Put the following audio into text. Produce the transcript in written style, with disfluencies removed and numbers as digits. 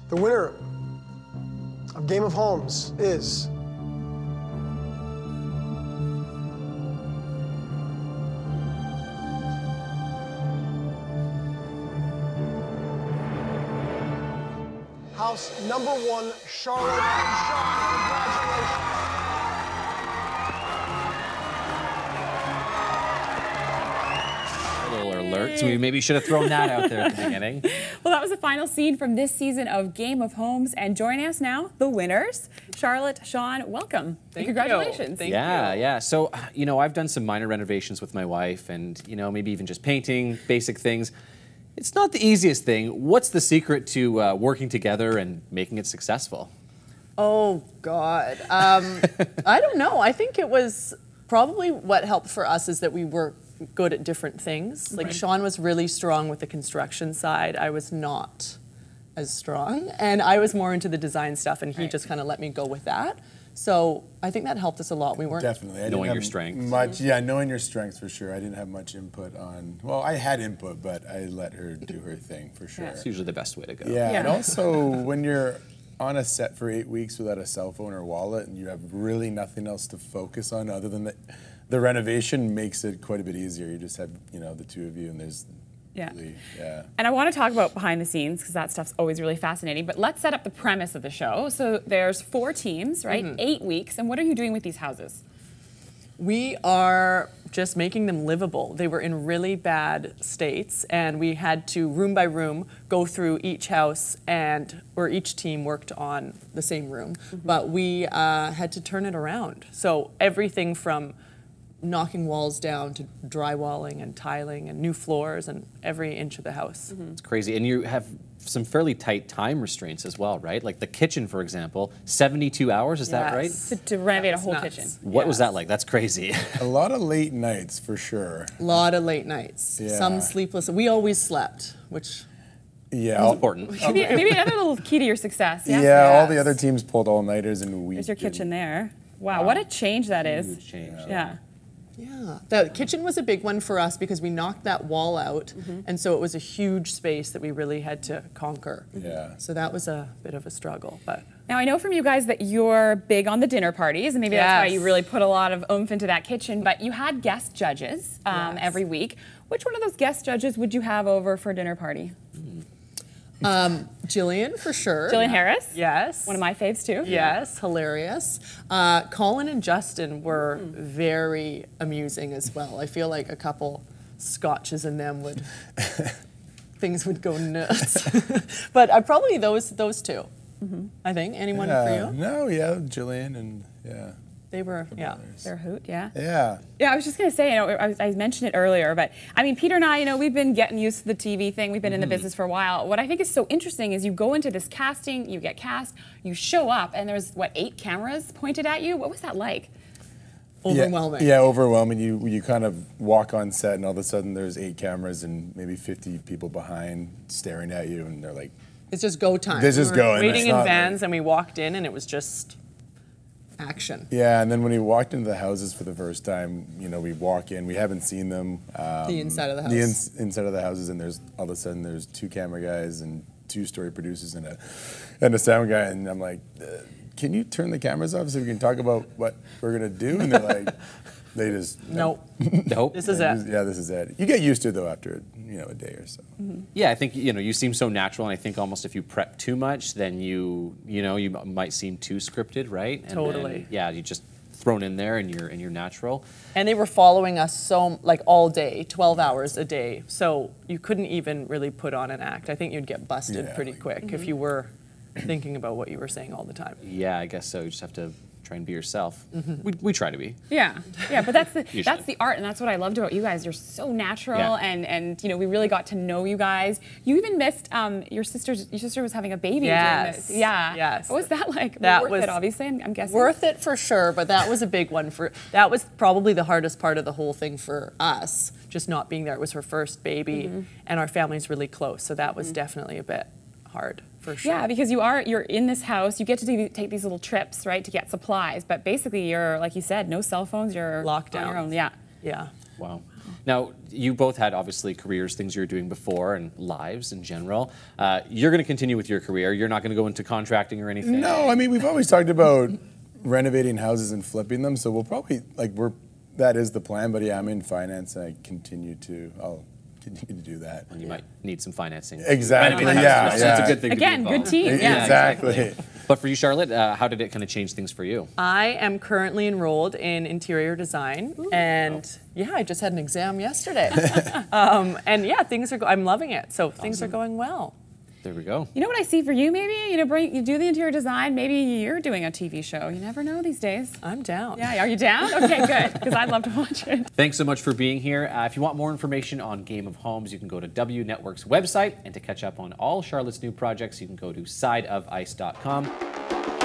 The winner of Game of Homes is... House number 1, Charlotte and Sean. Congratulations. Alert, so we maybe should have thrown that out there at the beginning. Well, that was the final scene from this season of Game of Homes, and joining us now, the winners, Charlotte, Sean, welcome. Congratulations. Thank you. Yeah. So, you know, I've done some minor renovations with my wife and, you know, maybe even just painting, basic things. It's not the easiest thing. What's the secret to working together and making it successful? Oh, God. I don't know. I think it was probably what helped for us is that we were good at different things. Like Sean was really strong with the construction side. I was not as strong. And I was more into the design stuff, and he just kind of let me go with that. So I think that helped us a lot. We weren't definitely knowing your strengths. Knowing your strengths for sure. I didn't have much input on. Well, I had input, but I let her do her thing for sure. It's usually the best way to go. Yeah, and also when you're on a set for 8 weeks without a cell phone or wallet, and you have really nothing else to focus on other than the renovation, makes it quite a bit easier. You just have, you know, the two of you, and there's really, And I want to talk about behind the scenes because that stuff's always really fascinating. But let's set up the premise of the show. So there's 4 teams, right? 8 weeks. And what are you doing with these houses? We are just making them livable. They were in really bad states, and we had to, room by room, go through each house, or each team worked on the same room. But we had to turn it around. So everything from knocking walls down to drywalling and tiling and new floors and every inch of the house. It's crazy. And you have some fairly tight time restraints as well, right? Like the kitchen, for example, 72 hours, is that right? To renovate a whole kitchen. What was that like? That's crazy. a lot of late nights for sure. A lot of late nights. Yeah. Some sleepless. We always slept, which... Yeah, it's important. Maybe another little key to your success. Yeah, all the other teams pulled all-nighters, and we... There's your kitchen there. Wow, what a change that is. Huge change. Yeah. Yeah, the kitchen was a big one for us because we knocked that wall out, and so it was a huge space that we really had to conquer. Yeah. So that was a bit of a struggle, but... Now, I know from you guys that you're big on the dinner parties, and maybe that's why you really put a lot of oomph into that kitchen, but you had guest judges every week. Which one of those guest judges would you have over for a dinner party? Jillian, for sure. Jillian Harris? Yes. One of my faves, too. Yes, hilarious. Colin and Justin were very amusing as well. I feel like a couple scotches in them would... things would go nuts. But probably those two, I think. Anyone for you? No, Jillian and, They were, They're a hoot, yeah. Yeah. Yeah, I was just going to say, you know, I mentioned it earlier, but I mean, Peter and I, you know, we've been getting used to the TV thing. We've been in the business for a while. What I think is so interesting is you go into this casting, you get cast, you show up, and there's, 8 cameras pointed at you? What was that like? Overwhelming. Yeah, overwhelming. You kind of walk on set, and all of a sudden there's 8 cameras and maybe 50 people behind staring at you, and they're like... It's just go time. This is go. Waiting in vans, and we walked in, and it was just... action. Yeah, and then when we walked into the houses for the first time, you know, we walk in, we haven't seen them. The inside of the house. The inside of the houses, and there's all of a sudden there's 2 camera guys and 2 story producers and a sound guy, and I'm like, can you turn the cameras off so we can talk about what we're gonna do? And they're like, they just nope. This is it. Yeah, this is it. You get used to it though after a day or so. Yeah, I think you seem so natural, and I think almost if you prep too much, then you might seem too scripted, right? And totally. Then, you just thrown in there, and you're natural. And they were following us all day, 12 hours a day. So you couldn't even really put on an act. I think you'd get busted pretty quick if you were thinking about what you were saying all the time. Yeah, I guess so. You just have to try and be yourself. We try to be. Yeah, but that's the art, and that's what I loved about you guys. You're so natural, and you know, we really got to know you guys. You even missed your sister was having a baby during this. Yeah. Yes. What was that like? That worth was it, obviously. I'm guessing. Worth it for sure, but that was a big one that was probably the hardest part of the whole thing for us, just not being there. It was her first baby, and our family's really close, so that was definitely a bit hard. For sure. Yeah, because you're in this house, you get to take these little trips, right, to get supplies, but basically you're, like you said, no cell phones, you're locked down. on your own. Yeah. Yeah. Wow. Now, you both had obviously careers, things you were doing before, and lives in general. You're going to continue with your career. You're not going to go into contracting or anything. No, I mean, we've always talked about renovating houses and flipping them, so we'll probably, that is the plan, but yeah, I'm in finance and I'll continue to do that. And you might need some financing. Exactly, Renovate yeah, houses, so it's a good thing Again, to be good involved. team. Yeah. Exactly. But for you, Charlotte, how did it kind of change things for you? I am currently enrolled in interior design, and yeah, I just had an exam yesterday. And yeah, I'm loving it. So things are going well. There we go. You know what I see for you? Maybe you do the interior design. Maybe you're doing a TV show. You never know these days. I'm down. Yeah, are you down? Okay, good. Because I'd love to watch it. Thanks so much for being here. If you want more information on Game of Homes, you can go to W Network's website, and to catch up on all Charlotte's new projects, you can go to sideofice.com.